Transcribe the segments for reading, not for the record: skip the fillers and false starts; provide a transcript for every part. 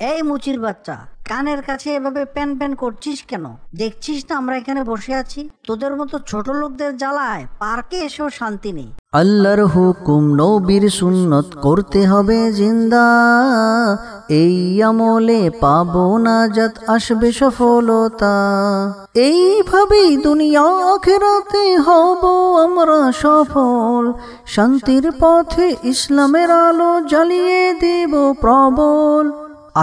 এই মুচির বাচ্চা, কানের কাছে এভাবে প্যান প্যান করছিস কেন? দেখছিস না আমরা এখানে বসে আছি? তোদের মতো ছোট লোকদের জ্বালায় পার্কে এসেও শান্তি নেই। আল্লাহর হুকুম নবীর সুন্নত করতে হবে জিন্দা, এই আমলে পাবো নাজাত আসবে সফলতা। এইভাবেই দুনিয়া আখিরাতে হব আমরা সফল, শান্তির পথে ইসলামের আলো জ্বালিয়ে দেব প্রবল।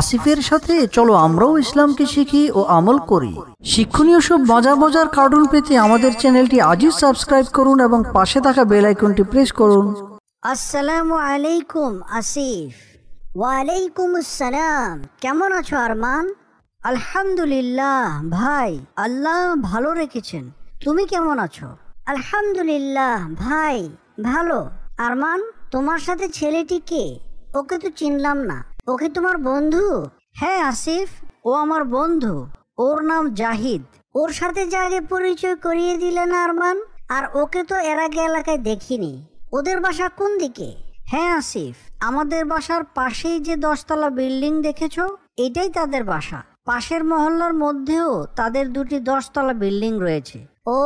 আসিফের সাথে চলো আমরাও ইসলামকে শিখি ও আমল করি। শিক্ষণীয় সব মজার মজার কার্টুন পেতে আমাদের চ্যানেলটি আজই সাবস্ক্রাইব করুন এবং পাশে থাকা বেল আইকনটি প্রেস করুন। আসসালামু আলাইকুম আসিফ। ওয়ালাইকুম আসসালাম। কেমন আছো আরমান? আলহামদুলিল্লাহ ভাই, আল্লাহ ভালো রেখেছেন। তুমি কেমন আছো? আলহামদুলিল্লাহ ভাই, ভালো। আরমান, তোমার সাথে ছেলেটি কে? ওকে তো চিনলাম না। ও কি তোমার বন্ধু? হ্যাঁ আসিফ, ও আমার বন্ধু। ওর নাম জাহিদ। ওর সাথে যে আগে পরিচয় করিয়ে দিলে না আরমান? আর ওকে তো এর আগে এলাকায় দেখিনি। ওদের বাসা কোন দিকে? হ্যাঁ আসিফ, আমাদের বাসার পাশেই যে 10 তলা বিল্ডিং দেখেছো, এটাই তাদের বাসা। পাশের মহল্লার মধ্যেও তাদের দুটি 10 তলা বিল্ডিং রয়েছে। ও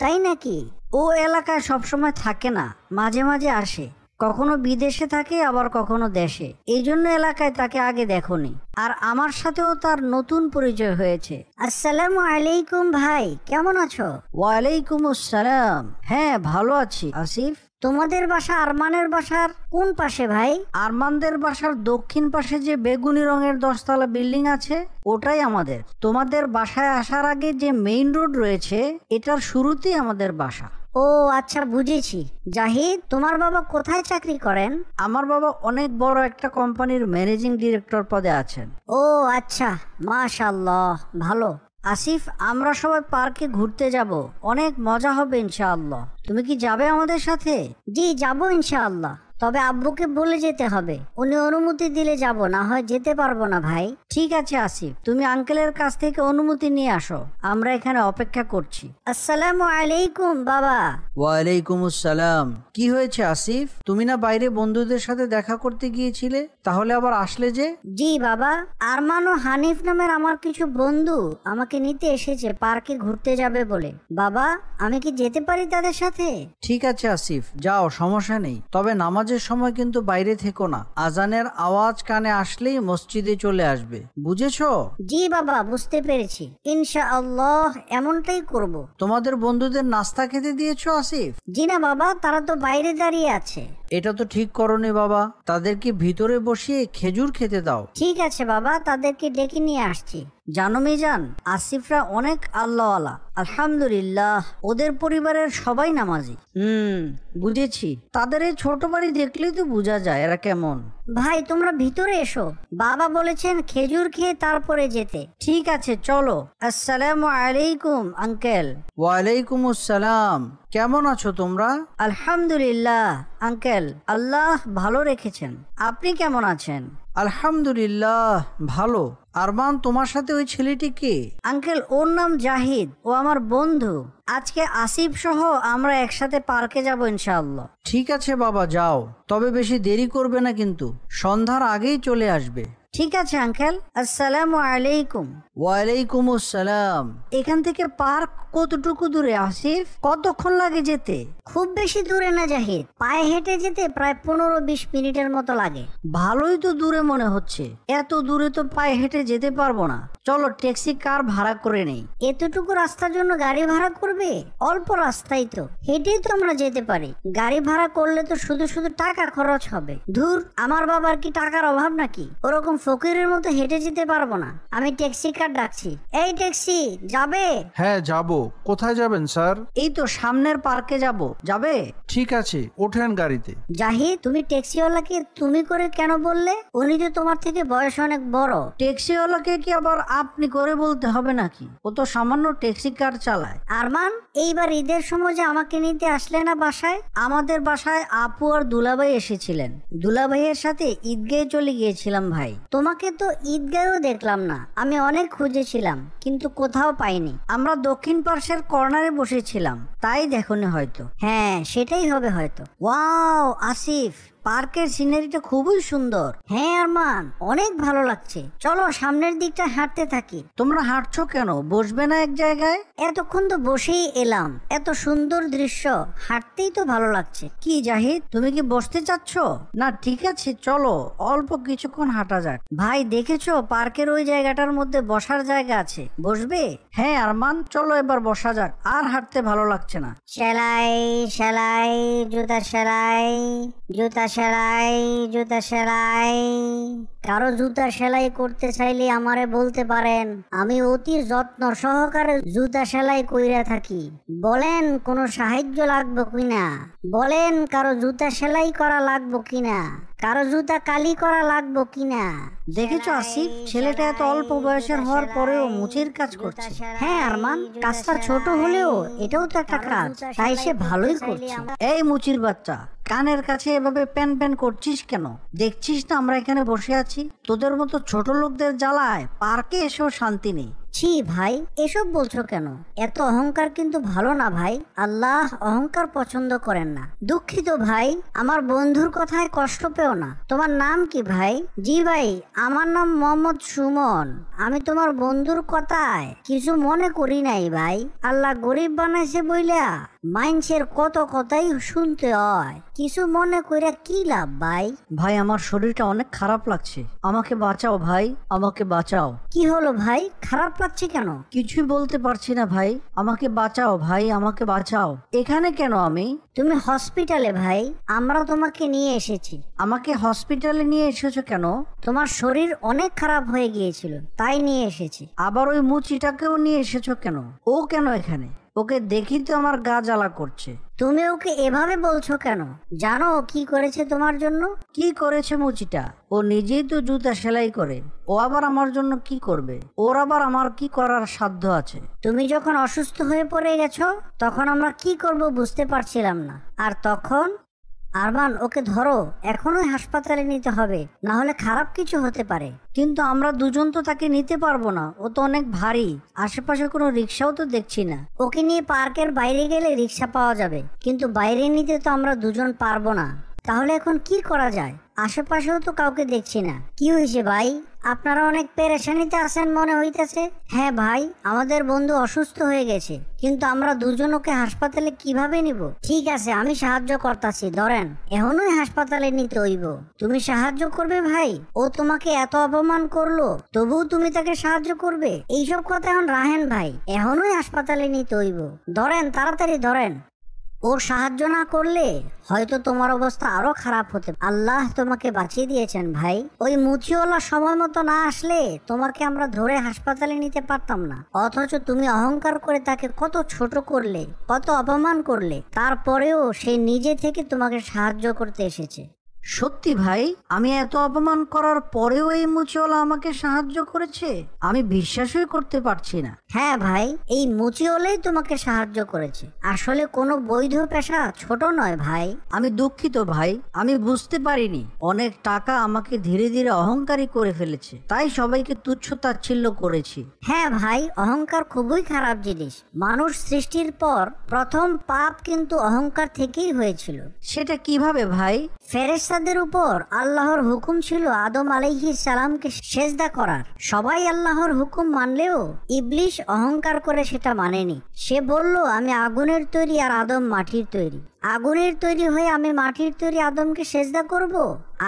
তাই নাকি? ও এলাকায় সবসময় থাকে না, মাঝে মাঝে আসে। কখনো বিদেশে থাকে, আবার কখনো দেশে। এই জন্য এলাকায় তাকে আগে দেখোনি। আর আমার সাথেও তার নতুন পরিচয় হয়েছে। আসসালামু আলাইকুম ভাই, কেমন আছো? ওয়ালাইকুম আসসালাম। হ্যাঁ ভালো আছি আসিফ। তোমাদের বাসা আরমানের বাসার কোন পাশে ভাই? আরমানদের বাসার দক্ষিণ পাশে যে বেগুনি রঙের 10 তলা বিল্ডিং আছে, ওটাই আমাদের। তোমাদের বাসায় আসার আগে যে মেইন রোড রয়েছে, এটার শুরুতেই আমাদের বাসা। ও আচ্ছা, বুঝেছি। জাহিদ, তোমার বাবা কোথায় চাকরি করেন? আমার বাবা অনেক বড় একটা কোম্পানির ম্যানেজিং ডিরেক্টর পদে আছেন। ও আচ্ছা, মাশাআল্লাহ, ভালো। আসিফ, আমরা সবাই পার্কে ঘুরতে যাব, অনেক মজা হবে ইনশাআল্লাহ। তুমি কি যাবে আমাদের সাথে? জি, যাবো ইনশাআল্লাহ। তবে আব্বুকে বলে যেতে হবে, উনি অনুমতি দিলে যাব, না হয় যেতে পারবো না ভাই। ঠিক আছে আসিফ, তুমি আঙ্কেলের কাছ থেকে অনুমতি নিয়ে আসো, আমরা এখানে অপেক্ষা করছি। আসসালামু আলাইকুম বাবা। ওয়ালাইকুম আসসালাম। কি হয়েছে আসিফ? তুমি না বাইরে বন্ধুদের সাথে দেখা করতে গিয়েছিলে, তাহলে আবার আসলে যে? জি বাবা, আরমান ও হানিফ নামের আমার কিছু বন্ধু আমাকে নিতে এসেছে পার্কে ঘুরতে যাবে বলে। বাবা, আমি কি যেতে পারি তাদের সাথে? ঠিক আছে আসিফ, যাও, সমস্যা নেই। তবে নামাজের সময় কিন্তু বাইরে থেকো না। আজানের আওয়াজ কানে আসলেই মসজিদে চলে আসবে, বুঝেছো? জি বাবা, বুঝতে পেরেছি। ইনশাআল্লাহ এমনটাই করব। তোমাদের বন্ধুদের নাস্তা খেতে দিয়েছো আসিফ? জি না বাবা, তারা তো বাইরে দাঁড়িয়ে আছে। এটা তো ঠিক করনি বাবা, তাদেরকে ভিতরে বসিয়ে খেজুর খেতে দাও। ঠিক আছে বাবা, তাদেরকে ডেকে নিয়ে আসছি। জানো মিজান, আসিফরা অনেক আল্লাহওয়ালা। আলহামদুলিল্লাহ, ওদের পরিবারের সবাই নামাজি। বুঝেছি। তাদের এই ছোট বাড়ি দেখলেই তো বোঝা যায় এরা কেমন। ভাই, তোমরা ভিতরে এসো। বাবা বলেছেন খেজুর খেয়ে তারপরে যেতে। ঠিক আছে, চলো। আসসালামু আলাইকুম আঙ্কেল। ওয়ালাইকুম আসসালাম। কেমন আছো তোমরা? আলহামদুলিল্লাহ আঙ্কেল, আল্লাহ ভালো রেখেছেন। আপনি কেমন আছেন? আলহামদুলিল্লাহ ভালো। আরমান, তোমার সাথে ওই ছেলেটি কে? আঙ্কেল, ওর নাম জাহিদ, ও আমার বন্ধু। আজকে আসিফ সহ আমরা একসাথে পার্কে যাব ইনশাআল্লাহ। ঠিক আছে বাবা, যাও। তবে বেশি দেরি করবে না কিন্তু, সন্ধ্যার আগেই চলে আসবে। ঠিক আছে আঙ্কেল। আসসালামু আলাইকুম। ওয়ালাইকুম আসসালাম। এখান থেকে পার্ক কতটুকু দূরে আসিফ? কতক্ষণ লাগে যেতে? খুব বেশি দূরে না জাহিদ, পায়ে হেঁটে যেতে প্রায় 15-20 মিনিটের মতো লাগে। ভালোই তো দূরে মনে হচ্ছে। এত দূরে তো পায়ে হেঁটে যেতে পারবো না। চলো ট্যাক্সি কার ভাড়া করে নেই। এতটুকু রাস্তার জন্য গাড়ি ভাড়া করবে? অল্প রাস্তাই তো, হেঁটেই তো আমরা যেতে পারি। গাড়ি ভাড়া করলে তো শুধু শুধু টাকা খরচ হবে। ধুর, আমার বাবার কি টাকার অভাব নাকি? ওরকম ফকিরের মতো হেঁটে যেতে পারবো না। আমি ট্যাক্সি কার ডাকছি। এই ট্যাক্সি, যাবে? হ্যাঁ যাবো। কোথায় যাবেন স্যার? এই তো সামনের পার্কে যাব। যাবে? ঠিক আছে, ওঠেন গাড়িতে। জাহিদ, তুমি ট্যাক্সিওয়ালাকে তুমি করে কেন বললে? উনি তো তোমার থেকে বয়স অনেক বড়। ট্যাক্সিওয়ালাকে কি আবার আপনি করে বলতে হবে নাকি? ও তো সামান্য ট্যাক্সি কার চালায়। আরমান, এইবার ঈদের সময় যে আমাকে নিতে আসলে না বাসায়? আমাদের বাসায় আপু আর দুলাভাই এসেছিলেন। দুলাভাইয়ের সাথে ঈদগাহে চলে গিয়েছিলাম ভাই। তোমাকে তো ঈদগাহেও দেখলাম না। আমি অনেক খুঁজেছিলাম, কিন্তু কোথাও পাইনি। আমরা দক্ষিণ পার্শ্বের কর্নারে বসেছিলাম, তাই দেখোনি হয়তো। হ্যাঁ, সেটাই হবে হয়তো। ওয়াও আসিফ, পার্কের সিনারিটা খুবই সুন্দর। হ্যাঁ আরমান, অনেক ভালো লাগছে। চলো সামনের দিকটা হাঁটতে থাকি। তোমরা হাঁটছো কেন? বসবে না এক জায়গায়? এতক্ষণ তো বসেই এলাম, এত সুন্দর দৃশ্য, হাঁটতেই তো ভালো লাগছে। কি জাহিদ, তুমি কি বসতে চাচ্ছ? না ঠিক আছে, চলো অল্প কিছুক্ষণ হাঁটা যাক। ভাই দেখেছো, পার্কের ওই জায়গাটার মধ্যে বসার জায়গা আছে, বসবে? হ্যাঁ আরমান, চলো এবার বসা যাক, আর হাঁটতে ভালো লাগছে না। সেলাই সেলাই জুতা সেলাই, জুতা সেলাই, জুতা সেলাই। কারো জুতা সেলাই করতে চাইলে আমারে বলতে পারেন, আমি অতি যত্ন সহকারে জুতা সেলাই কইরা থাকি। বলেন কোনো সাহায্য লাগবে কিনা, বলেন কারো জুতা সেলাই করা লাগবে কিনা, কারো জুতা কালি করা লাগবে কিনা। দেখেছো আসিফ, ছেলেটা এত অল্প বয়সের হওয়ার পরেও মুচির কাজ করছে। হ্যাঁ আরমান, কাজটা ছোট হলেও এটাও তো একটা কাজ, তাই সে ভালোই করছে। এই মুচির বাচ্চা, কানের কাছে এভাবে প্যান প্যান করছিস কেন? দেখছিস না আমরা এখানে বসে আছি? তোদের মতো ছোট লোকদের জ্বালায় পার্কে এসেও শান্তি নেই। ছি ভাই, এসব বলছো কেন? এত অহংকার কিন্তু ভালো না ভাই, আল্লাহ অহংকার পছন্দ করেন না। দুঃখিত ভাই, আমার বন্ধুর কথায় কষ্ট পেও না। তোমার নাম কি ভাই? জি ভাই, আমার নাম মোহাম্মদ সুমন। আমি তোমার বন্ধুর কথায় কিছু মনে করি নাই ভাই। আল্লাহ গরিব বানাইছে বইলা মাইনসের কত কথাই শুনতে হয়, কিছু মনে কইরা কি লাভ ভাই? ভাই আমার শরীরটা অনেক খারাপ লাগছে, আমাকে বাঁচাও ভাই, আমাকে বাঁচাও। কি হলো ভাই, খারাপ লাগছে কেন? কিছুই বলতে পারছি না ভাই, আমাকে বাঁচাও ভাই, আমাকে বাঁচাও। এখানে কেন আমি? তুমি হসপিটালে ভাই, আমরা তোমাকে নিয়ে এসেছি। আমাকে হসপিটালে নিয়ে এসেছো কেন? তোমার শরীর অনেক খারাপ হয়ে গিয়েছিল, তাই নিয়ে এসেছি। আবার ওই মুচিটাকেও নিয়ে এসেছো কেন? ও কেন এখানে? ওকে দেখি তো আমার গা জ্বালা করছে। তুমি ওকে এভাবে বলছো কেন? জানো ও কি করেছে তোমার জন্য? কি করেছে মুচিটা? ও নিজেই তো জুতা সেলাই করে, ও আবার আমার জন্য কি করবে? ওর আবার আমার কি করার সাধ্য আছে? তুমি যখন অসুস্থ হয়ে পড়ে গেছো, তখন আমরা কি করব বুঝতে পারছিলাম না। আর তখন আরমান, ওকে ধরো, এখনই হাসপাতালে নিতে হবে, না হলে খারাপ কিছু হতে পারে। কিন্তু আমরা দুজন তো তাকে নিতে পারবো না, ও তো অনেক ভারী, আশেপাশে কোনো রিক্সাও তো দেখছি না। ওকে নিয়ে পার্কের বাইরে গেলে রিক্সা পাওয়া যাবে, কিন্তু বাইরে নিতে তো আমরা দুজন পারবো না। তাহলে এখন কি করা যায়? আশেপাশেও তো কাউকে দেখছি না। কি হয়েছে ভাই, আপনারা অনেক পেরেশানিতে আছেন মনে হইতেছে। হ্যাঁ ভাই, আমাদের বন্ধু অসুস্থ হয়ে গেছে, কিন্তু আমরা দুজন ওকে হাসপাতালে কিভাবে নিব? ঠিক আছে, আমি সাহায্য করতেছি, ধরেন। এখনই হাসপাতালে নিতে হইব। তুমি সাহায্য করবে ভাই? ও তোমাকে এত অপমান করলো, তবুও তুমি তাকে সাহায্য করবে? এইসব কথা এখন রাহেন ভাই, এখনই হাসপাতালে নিতে হইব। ধরেন, তাড়াতাড়ি ধরেন। ওর সাহায্য না করলে হয়তো তোমার অবস্থা আরো খারাপ হতে। আল্লাহ তোমাকে বাঁচিয়ে দিয়েছেন ভাই। ওই মুচিওয়ালা সময় মতো না আসলে তোমাকে আমরা ধরে হাসপাতালে নিতে পারতাম না। অথচ তুমি অহংকার করে তাকে কত ছোট করলে, কত অপমান করলে, তারপরেও সে নিজে থেকে তোমাকে সাহায্য করতে এসেছে। সত্যি ভাই, আমি এত অপমান করার পরেও এই মুচিওয়ালা আমাকে সাহায্য করেছে? আমি বিশ্বাসই করতে পারছি না। হ্যাঁ ভাই, এই মুচিওয়ালাই তোমাকে সাহায্য করেছে। আসলে কোনো বৈধ পেশা ছোট নয় ভাই। আমি দুঃখিত ভাই, আমি বুঝতে পারিনি। অনেক টাকা আমাকে ধীরে ধীরে অহংকারী করে ফেলেছে, তাই সবাইকে তুচ্ছ তাচ্ছিল্য করেছি। হ্যাঁ ভাই, অহংকার খুবই খারাপ জিনিস। মানুষ সৃষ্টির পর প্রথম পাপ কিন্তু অহংকার থেকেই হয়েছিল। সেটা কিভাবে ভাই? ফেরেশতাদের উপর আল্লাহর হুকুম ছিল আদম আলাইহিস সালামকে সেজদা করার। সবাই আল্লাহর হুকুম মানলেও ইবলিশ অহংকার করে সেটা মানেনি। সে বলল, আমি আগুনের তৈরি আর আদম মাটির তৈরি। আগুনের তৈরি হয়ে আমি মাটির তৈরি আদমকে সেজদা করব?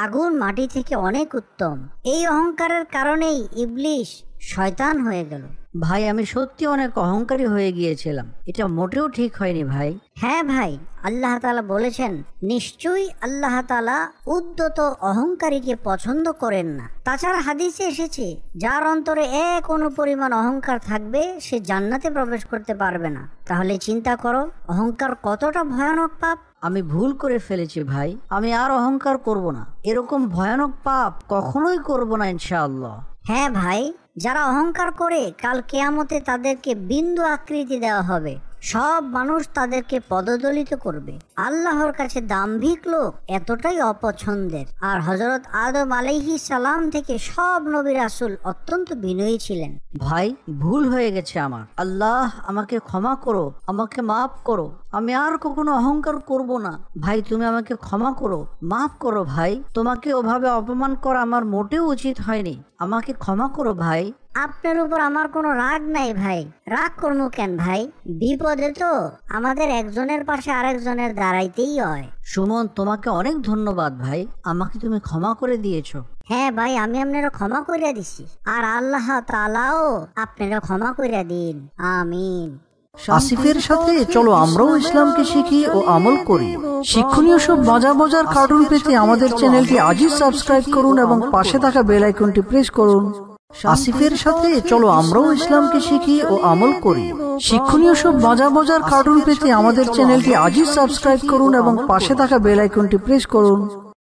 আগুন মাটি থেকে অনেক উত্তম। এই অহংকারের কারণেই ইবলিশ শয়তান হয়ে গেল। ভাই আমি সত্যি অনেক অহংকারী হয়ে গিয়েছিলাম, এটা মোটেও ঠিক হয়নি ভাই। হ্যাঁ ভাই, আল্লাহ তাআলা বলেছেন, নিশ্চয়ই আল্লাহ তাআলা উদ্ধত অহংকারীকে পছন্দ করেন না। তাছাড়া হাদিসে এসেছে, যার অন্তরে এক অনুপরিমাণ অহংকার থাকবে সে জান্নাতে প্রবেশ করতে পারবে না। তাহলে চিন্তা করো অহংকার কতটা ভয়ানক পাপ। আমি ভুল করে ফেলেছি ভাই, আমি আর অহংকার করব না। এরকম ভয়ানক পাপ কখনোই করব না ইনশাআল্লাহ। হ্যাঁ ভাই, যারা অহংকার করে কাল কিয়ামতে তাদেরকে বিন্দু আকৃতি দেওয়া হবে। সব মানুষ তাদেরকে পদদলিত করবে। আল্লাহর কাছে দাম্ভিক লোক এতটাই অপছন্দের। আর হযরত আদম আলাইহিস সালাম থেকে সব নবী রাসূল অত্যন্ত বিনয়ী ছিলেন। ভাই ভুল হয়ে গেছে আমার, আল্লাহ আমাকে ক্ষমা করো, আমাকে মাফ করো, আমি আর কখনো অহংকার করব না। ভাই তুমি আমাকে ক্ষমা করো, মাফ করো ভাই, তোমাকে ওভাবে অপমান করা আমার মোটেও উচিত হয়নি, আমাকে ক্ষমা করো ভাই। আপনার উপর আমার কোনো রাগ নাই ভাই, রাগ করবো কেন ভাই? বিপদে তো আমাদের একজনের পাশে আরেকজনের দাঁড়াইতেই হয়। সুমন তোমাকে অনেক ধন্যবাদ ভাই, আমাকে তুমি ক্ষমা করে দিয়েছো। হ্যাঁ ভাই, আমি আপনারা ক্ষমা কইরা দিছি, আর আল্লাহ তাআলাও আপনারা ক্ষমা কইরা দিন, আমিন। আসিফের সাথে চলো আমরাও ইসলামকে শিখি ও আমল করি। শিক্ষণীয় সব মজার মজার কার্টুন পেতে আমাদের চ্যানেলটি আজই সাবস্ক্রাইব করুন এবং পাশে থাকা বেল আইকনটি প্রেস করুন। আসিফের সাথে চলো আমরাও ইসলামকে শিখি ও আমল করি। শিক্ষণীয় সব মজার মজার কার্টুন পেতে আমাদের চ্যানেলটি আজই সাবস্ক্রাইব করুন এবং পাশে থাকা বেল আইকনটি প্রেস করুন।